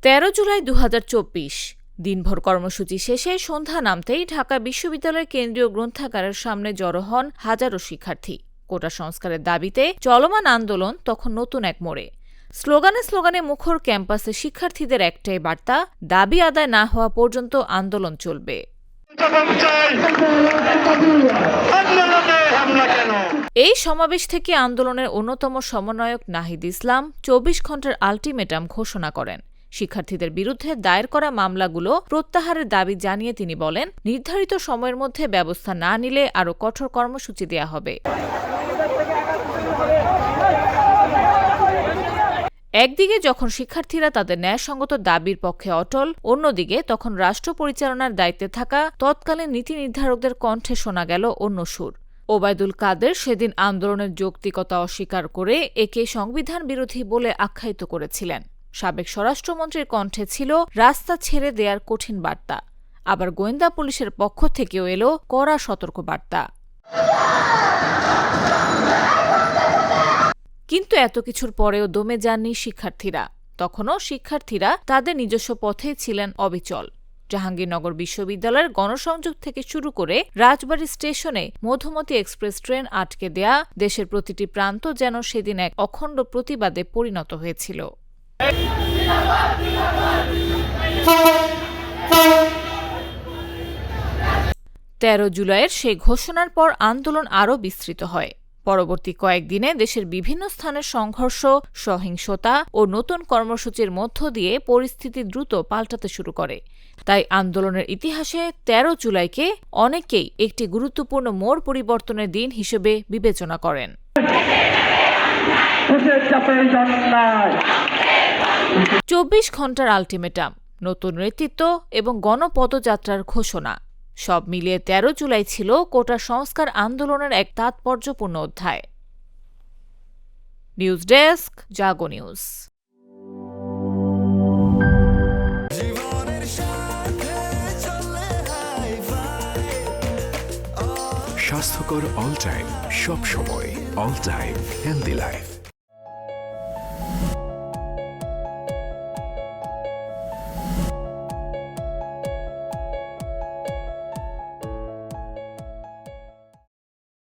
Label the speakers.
Speaker 1: 13 জুলাই 2024 দিনভর কর্মসূচি শেষে সন্ধ্যা নামতেই ঢাকা বিশ্ববিদ্যালয়ের কেন্দ্রীয় গ্রন্থাগারের সামনে জড়ো হন হাজারো শিক্ষার্থী। কোটা সংস্কারের দাবিতে চলমান আন্দোলন তখন নতুন এক মোড়ে। স্লোগানে স্লোগানে মুখর ক্যাম্পাসে শিক্ষার্থীদের একটাই বার্তা, দাবি আদায় না হওয়া পর্যন্ত আন্দোলন চলবে। এই সমাবেশ থেকে আন্দোলনের অন্যতম সমন্বয়ক নাহিদ ইসলাম 24 ঘণ্টার আল্টিমেটাম ঘোষণা করেন। শিক্ষার্থীদের বিরুদ্ধে দায়ের করা মামলাগুলো প্রত্যাহারের দাবি জানিয়ে তিনি বলেন, নির্ধারিত সময়ের মধ্যে ব্যবস্থা না নিলে আরও কঠোর কর্মসূচি দেয়া হবে। একদিকে যখন শিক্ষার্থীরা তাদের ন্যায়সঙ্গত দাবির পক্ষে অটল, অন্যদিকে তখন রাষ্ট্র পরিচালনার দায়িত্বে থাকা তৎকালীন নীতি নির্ধারকদের কণ্ঠে শোনা গেল অন্য সুর। ওবায়দুল কাদের সেদিন আন্দোলনের যৌক্তিকতা অস্বীকার করে একে সংবিধান বিরোধী বলে আখ্যায়িত করেছিলেন। সাবেক স্বরাষ্ট্রমন্ত্রীর কণ্ঠে ছিল রাস্তা ছেড়ে দেয়ার কঠিন বার্তা। আবার গোয়েন্দা পুলিশের পক্ষ থেকেও এলো কড়া সতর্কবার্তা। কিন্তু এত কিছুর পরেও দমে যাননি শিক্ষার্থীরা। তখনও শিক্ষার্থীরা তাদের নিজস্ব পথেই ছিলেন অবিচল। জাহাঙ্গীরনগর বিশ্ববিদ্যালয়ের গণসংযোগ থেকে শুরু করে রাজবাড়ী স্টেশনে মধুমতি এক্সপ্রেস ট্রেন আটকে দেয়া, দেশের প্রতিটি প্রান্ত যেন সেদিন এক অখণ্ড প্রতিবাদে পরিণত হয়েছিল। 13 জুলাইয়ের সেই ঘোষণার পর আন্দোলন আরও বিস্তৃত হয়। পরবর্তী কয়েকদিনে দেশের বিভিন্ন স্থানের সংঘর্ষ, সহিংসতা ও নতুন কর্মসূচির মধ্য দিয়ে পরিস্থিতি দ্রুত পাল্টাতে শুরু করে। তাই আন্দোলনের ইতিহাসে 13 জুলাইকে অনেকেই একটি গুরুত্বপূর্ণ মোড় পরিবর্তনের দিন হিসেবে বিবেচনা করেন। 24 ঘণ্টার আল্টিমেটাম, নতুন নেতৃত্ব এবং গণপদযাত্রার ঘোষণা, সব মিলিয়ে 13 জুলাই ছিল কোটা সংস্কার আন্দোলনের এক তাৎপর্যপূর্ণ অধ্যায়। নিউজ ডেস্ক, জাগো নিউজ।
Speaker 2: স্বাস্থ্যকর অল টাইম, সব সময় অল টাইম হেলদি লাইফ।